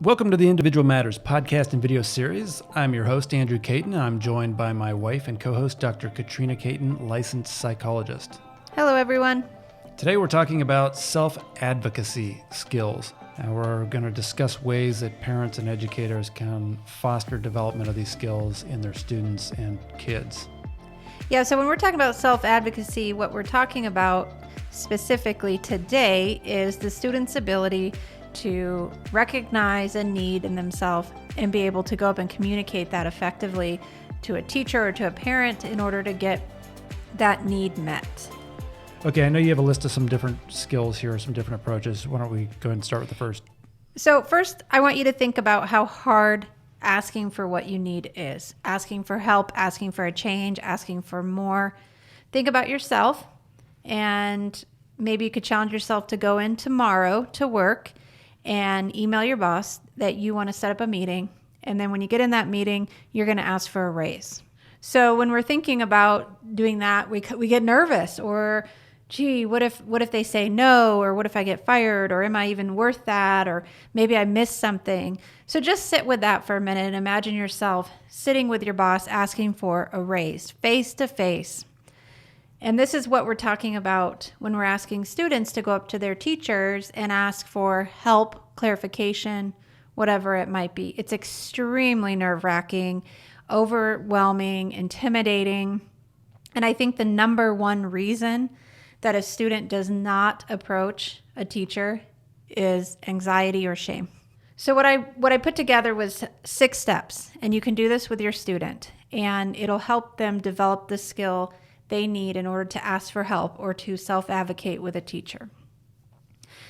Welcome to the Individual Matters podcast and video series. I'm your host, Andrew Caton, and I'm joined by my wife and co-host, Dr. Katrina Caton, licensed psychologist. Hello, everyone. Today we're talking about self-advocacy skills. And we're going to discuss ways that parents and educators can foster development of these skills in their students and kids. Yeah, so when we're talking about self-advocacy, what we're talking about specifically today is the student's ability to recognize a need in themselves and be able to go up and communicate that effectively to a teacher or to a parent in order to get that need met. Okay, I know you have a list of some different skills here, some different approaches. Why don't we go ahead and start with the first? So first, I want you to think about how hard asking for what you need is. Asking for help, asking for a change, asking for more. Think about yourself, and maybe you could challenge yourself to go in tomorrow to work and email your boss that you want to set up a meeting. And then when you get in that meeting, you're going to ask for a raise. So when we're thinking about doing that, we get nervous, or gee, what if they say no, or what if I get fired, or am I even worth that, or maybe I missed something. So just sit with that for a minute and imagine yourself sitting with your boss asking for a raise, face to face. And this is what we're talking about when we're asking students to go up to their teachers and ask for help, clarification, whatever it might be. It's extremely nerve-wracking, overwhelming, intimidating. And I think the number one reason that a student does not approach a teacher is anxiety or shame. So what I put together was 6 steps, and you can do this with your student, and it'll help them develop the skill they need in order to ask for help or to self-advocate with a teacher.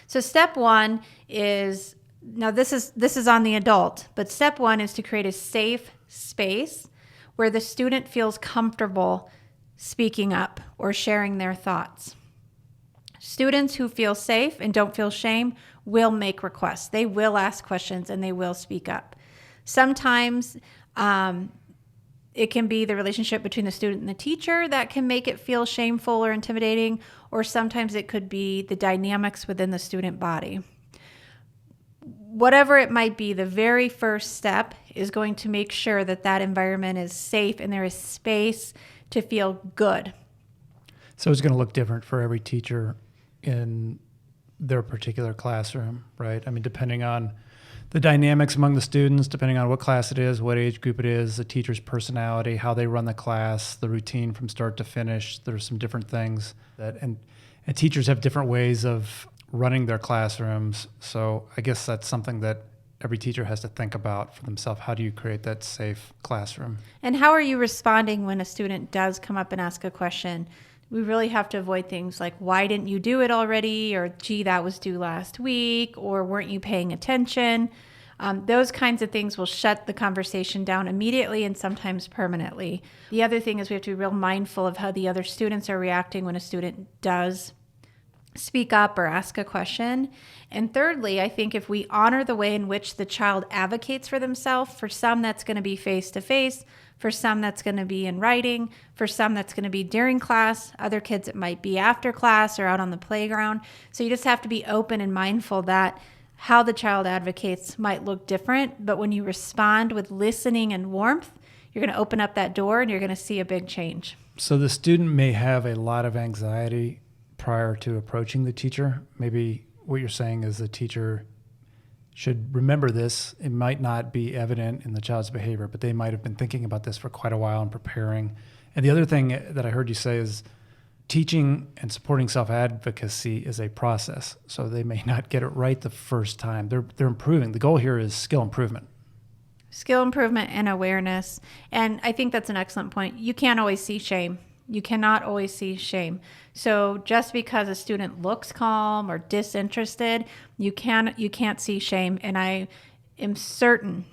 So step 1 is, now this is on the adult, but step 1 is to create a safe space where the student feels comfortable speaking up or sharing their thoughts. Students who feel safe and don't feel shame will make requests. They will ask questions and they will speak up. Sometimes it can be the relationship between the student and the teacher that can make it feel shameful or intimidating, or sometimes it could be the dynamics within the student body. Whatever it might be, the very first step is going to make sure that that environment is safe and there is space to feel good. So it's going to look different for every teacher in their particular classroom, right? I mean, depending on the dynamics among the students, depending on what class it is, what age group it is, the teacher's personality, how they run the class, the routine from start to finish. There's some different things that, and teachers have different ways of running their classrooms. So I guess that's something that every teacher has to think about for themselves. How do you create that safe classroom? And how are you responding when a student does come up and ask a question? We really have to avoid things like, why didn't you do it already? Or, gee, that was due last week. Or, weren't you paying attention? Those kinds of things will shut the conversation down immediately and sometimes permanently. The other thing is we have to be real mindful of how the other students are reacting when a student does speak up or ask a question. And thirdly, I think if we honor the way in which the child advocates for themselves, for some that's going to be face-to-face, for some that's going to be in writing, for some that's going to be during class, other kids it might be after class or out on the playground. So you just have to be open and mindful that how the child advocates might look different, but when you respond with listening and warmth, you're going to open up that door and you're going to see a big change. So the student may have a lot of anxiety prior to approaching the teacher. Maybe what you're saying is the teacher should remember this. It might not be evident in the child's behavior, but they might have been thinking about this for quite a while and preparing. And the other thing that I heard you say is teaching and supporting self-advocacy is a process. So they may not get it right the first time. They're improving. The goal here is skill improvement. Skill improvement and awareness. And I think that's an excellent point. You can't always see shame. You cannot always see shame. So just because a student looks calm or disinterested, you can't see shame. And I am certain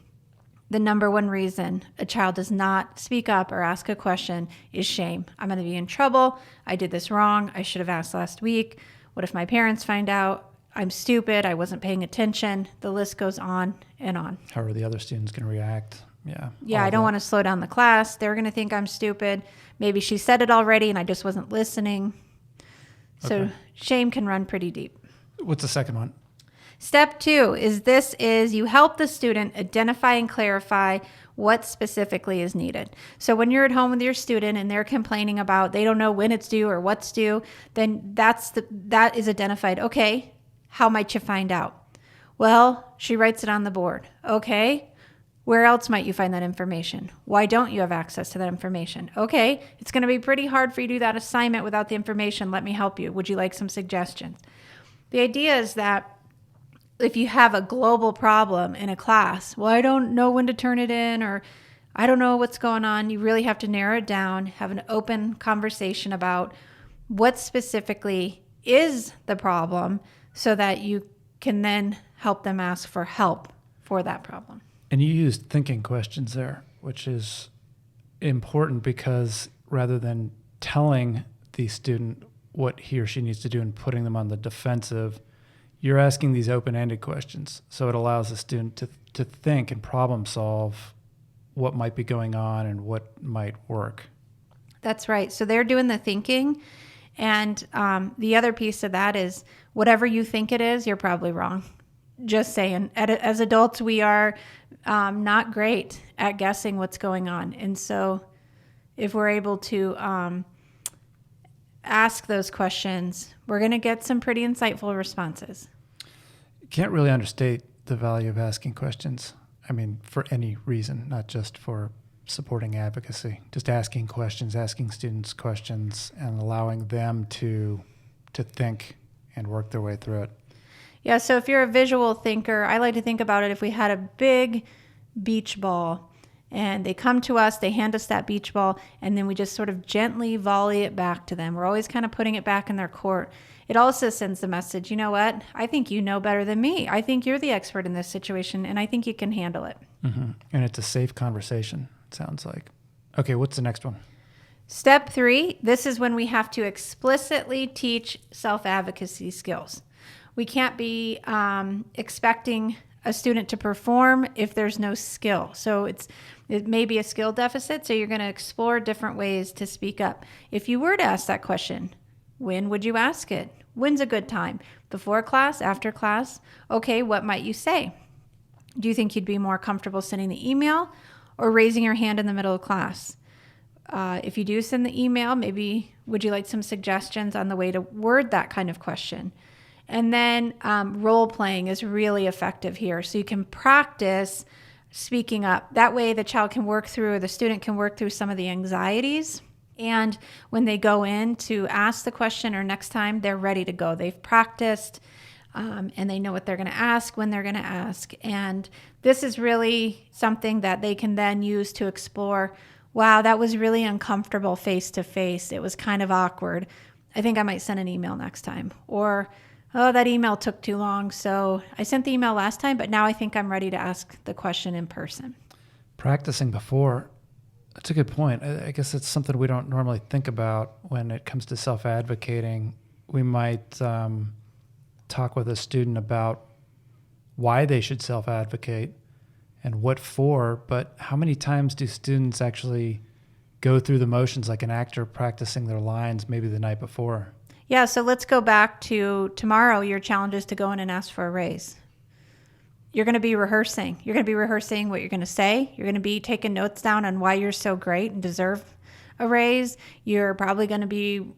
the number one reason a child does not speak up or ask a question is shame. I'm going to be in trouble. I did this wrong. I should have asked last week. What if my parents find out? I'm stupid. I wasn't paying attention. The list goes on and on. How are the other students going to react? Yeah, I don't want to slow down the class. They're going to think I'm stupid. Maybe she said it already and I just wasn't listening. So shame can run pretty deep. What's the second one? Step 2 is you help the student identify and clarify what specifically is needed. So when you're at home with your student and they're complaining about they don't know when it's due or what's due, then that is identified. Okay, how might you find out? Well, she writes it on the board. Okay, where else might you find that information? Why don't you have access to that information? Okay, it's going to be pretty hard for you to do that assignment without the information. Let me help you. Would you like some suggestions? The idea is that if you have a global problem in a class, well, I don't know when to turn it in, or I don't know what's going on, you really have to narrow it down, have an open conversation about what specifically is the problem so that you can then help them ask for help for that problem. And you used thinking questions there, which is important because rather than telling the student what he or she needs to do and putting them on the defensive, you're asking these open-ended questions. So it allows the student to think and problem solve what might be going on and what might work. That's right. So they're doing the thinking. And the other piece of that is whatever you think it is, you're probably wrong. Just saying. As adults, we are not great at guessing what's going on. And so if we're able to ask those questions, we're going to get some pretty insightful responses. Can't really understate the value of asking questions. I mean, for any reason, not just for supporting advocacy. Just asking questions, asking students questions, and allowing them to think and work their way through it. Yeah, so if you're a visual thinker, I like to think about it if we had a big beach ball and they come to us, they hand us that beach ball, and then we just sort of gently volley it back to them. We're always kind of putting it back in their court. It also sends the message, you know what? I think you know better than me. I think you're the expert in this situation, and I think you can handle it. Mm-hmm. And it's a safe conversation, it sounds like. Okay, what's the next one? Step 3, this is when we have to explicitly teach self-advocacy skills. We can't be expecting a student to perform if there's no skill. So it may be a skill deficit, so you're going to explore different ways to speak up. If you were to ask that question, when would you ask it? When's a good time? Before class? After class? Okay, what might you say? Do you think you'd be more comfortable sending the email or raising your hand in the middle of class? If you do send the email, maybe would you like some suggestions on the way to word that kind of question? And then role playing is really effective here. So you can practice speaking up. That way the child can work through, or the student can work through some of the anxieties. And when they go in to ask the question or next time, they're ready to go. They've practiced and they know what they're going to ask, when they're going to ask. And this is really something that they can then use to explore, wow, that was really uncomfortable face to face. It was kind of awkward. I think I might send an email next time. Or, oh, that email took too long, so I sent the email last time, but now I think I'm ready to ask the question in person. Practicing before, that's a good point. I guess it's something we don't normally think about when it comes to self-advocating. We might talk with a student about why they should self-advocate and what for, but how many times do students actually go through the motions like an actor practicing their lines maybe the night before? Yeah, so let's go back to tomorrow. Your challenge is to go in and ask for a raise. You're going to be rehearsing. You're going to be rehearsing what you're going to say. You're going to be taking notes down on why you're so great and deserve a raise. You're probably going to be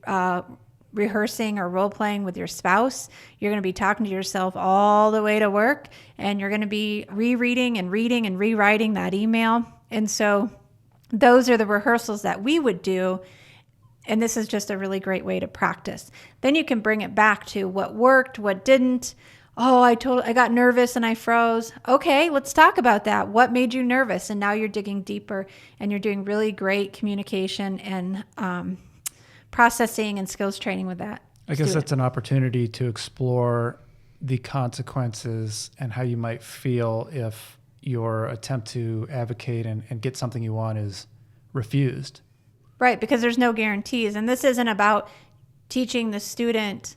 rehearsing or role-playing with your spouse. You're going to be talking to yourself all the way to work, and you're going to be rereading and reading and rewriting that email. And so those are the rehearsals that we would do. And this is just a really great way to practice. Then you can bring it back to what worked, what didn't. Oh, I got nervous and I froze. Okay, let's talk about that. What made you nervous? And now you're digging deeper and you're doing really great communication and processing and skills training with that. I guess that's an opportunity to explore the consequences and how you might feel if your attempt to advocate and get something you want is refused. Right, because there's no guarantees. And this isn't about teaching the student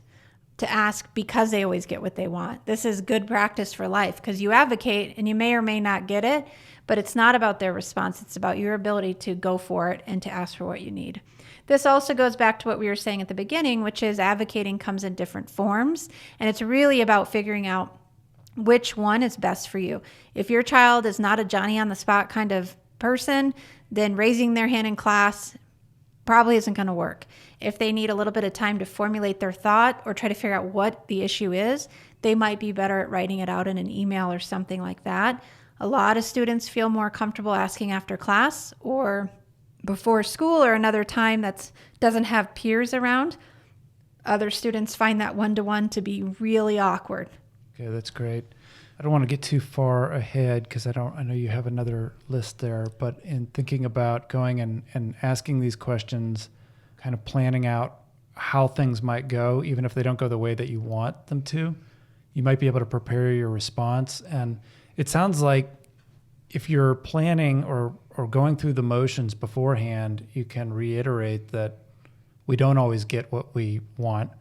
to ask because they always get what they want. This is good practice for life because you advocate and you may or may not get it, but it's not about their response. It's about your ability to go for it and to ask for what you need. This also goes back to what we were saying at the beginning, which is advocating comes in different forms. And it's really about figuring out which one is best for you. If your child is not a Johnny on the spot kind of person, then raising their hand in class probably isn't going to work. If they need a little bit of time to formulate their thought or try to figure out what the issue is, they might be better at writing it out in an email or something like that. A lot of students feel more comfortable asking after class or before school or another time that doesn't have peers around. Other students find that one-to-one to be really awkward. Okay, that's great. I don't want to get too far ahead because I know you have another list there, but in thinking about going and asking these questions, kind of planning out how things might go, even if they don't go the way that you want them to, you might be able to prepare your response. And it sounds like if you're planning or going through the motions beforehand, you can reiterate that we don't always get what we want.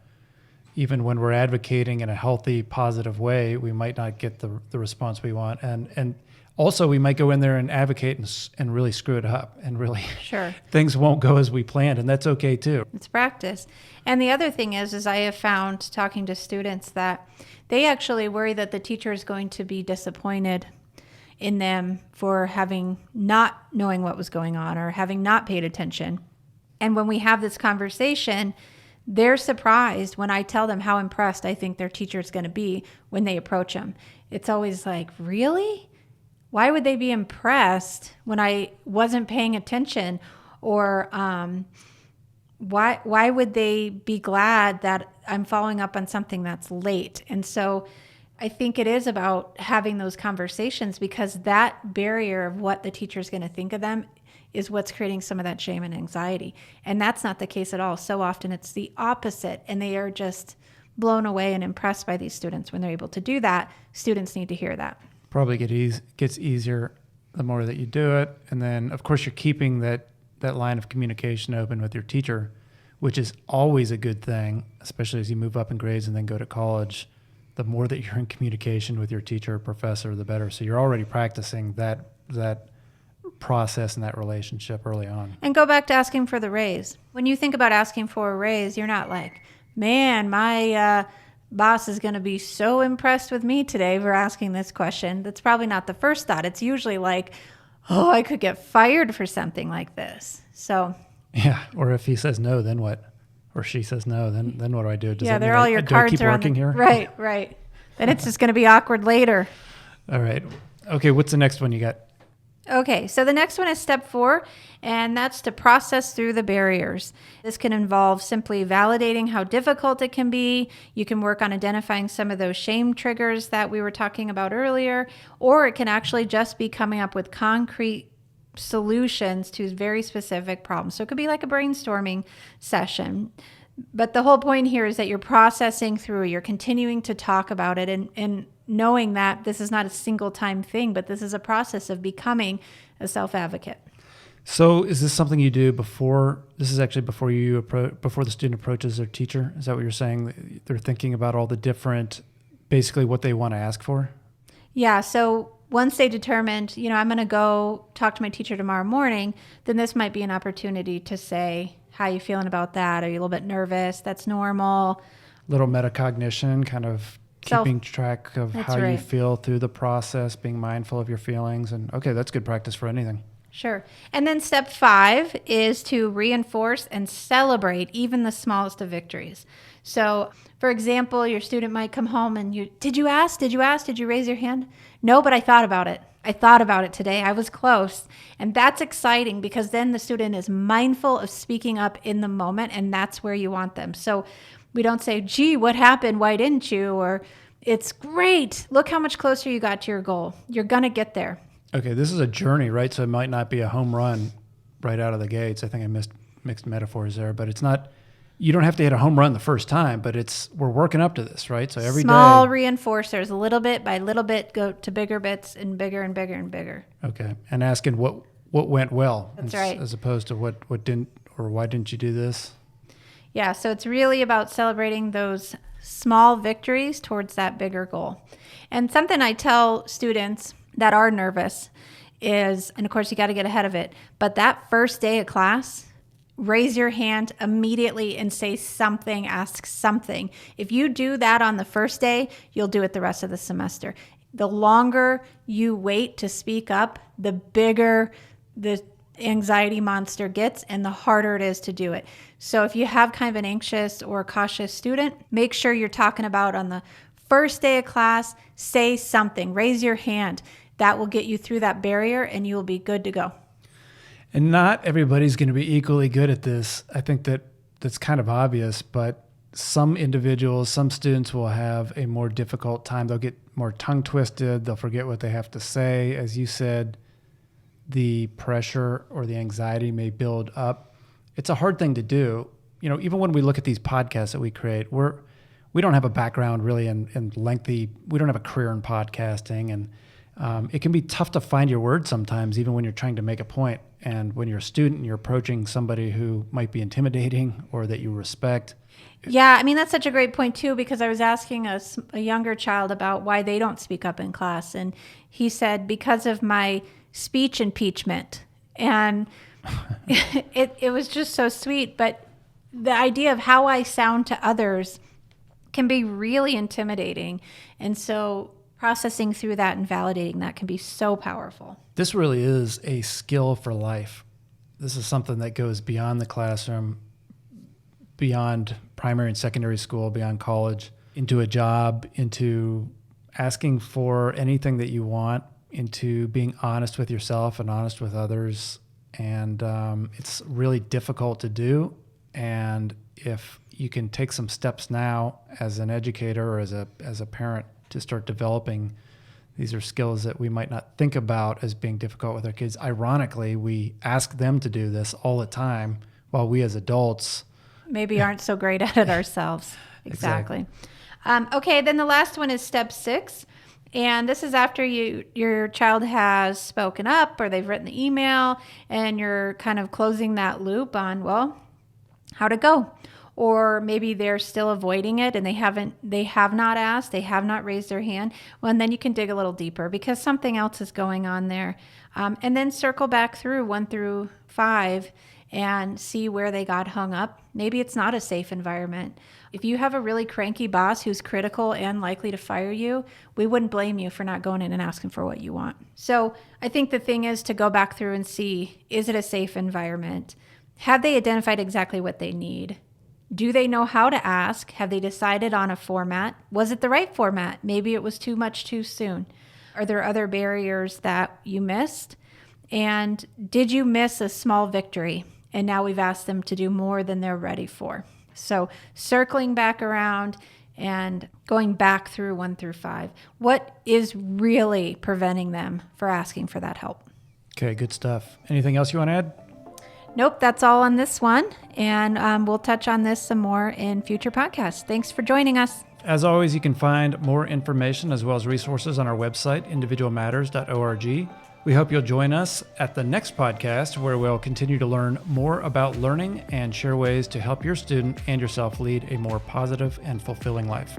Even when we're advocating in a healthy, positive way, we might not get the response we want. And also we might go in there and advocate and really screw it up and really Sure. things won't go as we planned, and that's okay too. It's practice. And the other thing is I have found talking to students that they actually worry that the teacher is going to be disappointed in them for having not knowing what was going on or having not paid attention. And when we have this conversation, they're surprised when I tell them how impressed I think their teacher is going to be when they approach them. It's always like, really? Why would they be impressed when I wasn't paying attention? Or why would they be glad that I'm following up on something that's late? And so I think it is about having those conversations, because that barrier of what the teacher is going to think of them is what's creating some of that shame and anxiety. And that's not the case at all. So often it's the opposite, and they are just blown away and impressed by these students when they're able to do that. Students need to hear that. Probably gets easier the more that you do it. And then, of course, you're keeping that line of communication open with your teacher, which is always a good thing, especially as you move up in grades and then go to college. The more that you're in communication with your teacher or professor, the better. So you're already practicing that process and that relationship early on. And go back to asking for the raise. When you think about asking for a raise, you're not like, man, my boss is going to be so impressed with me today for asking this question. That's probably not the first thought. It's usually like, oh, I could get fired for something like this. So yeah, or if he says no, then what? Or she says no, then what do I do? Does yeah, that mean they're all your do I cards keep are working on the, here? Right. Then it's just going to be awkward later. All right. Okay, what's the next one you got? Okay, so the next one is step 4, and that's to process through the barriers. This can involve simply validating how difficult it can be. You can work on identifying some of those shame triggers that we were talking about earlier, or it can actually just be coming up with concrete solutions to very specific problems. So it could be like a brainstorming session. But the whole point here is that you're processing through, you're continuing to talk about it, and knowing that this is not a single time thing, but this is a process of becoming a self-advocate. So is this something you do before the student approaches their teacher? Is that what you're saying? They're thinking about all the different, basically what they want to ask for? Yeah, so once they determined, I'm going to go talk to my teacher tomorrow morning, then this might be an opportunity to say, how are you feeling about that? Are you a little bit nervous? That's normal. Little metacognition, kind of keeping track of how you feel through the process, being mindful of your feelings. And okay, that's good practice for anything. Sure. And then step 5 is to reinforce and celebrate even the smallest of victories. So, for example, your student might come home and did you ask? Did you raise your hand? No, but I thought about it. I thought about it today. I was close. And that's exciting, because then the student is mindful of speaking up in the moment, and that's where you want them. So we don't say, gee, what happened? Why didn't you? Or it's great. Look how much closer you got to your goal. You're going to get there. Okay, this is a journey, right? So it might not be a home run right out of the gates. I think I mixed metaphors there, but it's not, you don't have to hit a home run the first time, but we're working up to this, right? So every Small day. reinforcers, a little bit by little bit, go to bigger bits and bigger and bigger and bigger. Okay, and asking what went well. That's right. As opposed to what didn't, or why didn't you do this? Yeah, so it's really about celebrating those small victories towards that bigger goal. And something I tell students that are nervous is, and of course you got to get ahead of it, but that first day of class, raise your hand immediately and say something, ask something. If you do that on the first day, you'll do it the rest of the semester. The longer you wait to speak up, the bigger the anxiety monster gets and the harder it is to do it. So if you have kind of an anxious or cautious student, make sure you're talking about on the first day of class, say something, raise your hand. That will get you through that barrier and you will be good to go. And not everybody's going to be equally good at this. I think that's kind of obvious, but some individuals, some students will have a more difficult time. They'll get more tongue twisted. They'll forget what they have to say. As you said, the pressure or the anxiety may build up. It's a hard thing to do. You know, even when we look at these podcasts that we create, we don't have a background really in lengthy, we don't have a career in podcasting, and it can be tough to find your words sometimes, even when you're trying to make a point. And when you're a student and you're approaching somebody who might be intimidating or that you respect. Yeah, I mean, that's such a great point too, because I was asking a younger child about why they don't speak up in class. And he said, because of my speech impeachment. And it was just so sweet. But the idea of how I sound to others can be really intimidating. And so processing through that and validating that can be so powerful. This really is a skill for life. This is something that goes beyond the classroom, beyond primary and secondary school, beyond college, into a job, into asking for anything that you want, into being honest with yourself and honest with others. And it's really difficult to do. And if you can take some steps now as an educator or as a parent to start developing, these are skills that we might not think about as being difficult with our kids. Ironically, we ask them to do this all the time while we as adults maybe aren't so great at it ourselves. Exactly. Okay, then the last one is step 6. And this is after your child has spoken up or they've written the email and you're kind of closing that loop on, well, how'd it go? Or maybe they're still avoiding it and they have not asked, they have not raised their hand. Well, and then you can dig a little deeper because something else is going on there. And then circle back through 1 through 5 and see where they got hung up. Maybe it's not a safe environment. If you have a really cranky boss who's critical and likely to fire you, we wouldn't blame you for not going in and asking for what you want. So I think the thing is to go back through and see, is it a safe environment? Have they identified exactly what they need? Do they know how to ask? Have they decided on a format? Was it the right format? Maybe it was too much too soon. Are there other barriers that you missed? And did you miss a small victory? And now we've asked them to do more than they're ready for. So circling back around and going back through 1 through 5. What is really preventing them for asking for that help? Okay, good stuff. Anything else you want to add? Nope, that's all on this one. And we'll touch on this some more in future podcasts. Thanks for joining us. As always, you can find more information as well as resources on our website, individualmatters.org. We hope you'll join us at the next podcast where we'll continue to learn more about learning and share ways to help your student and yourself lead a more positive and fulfilling life.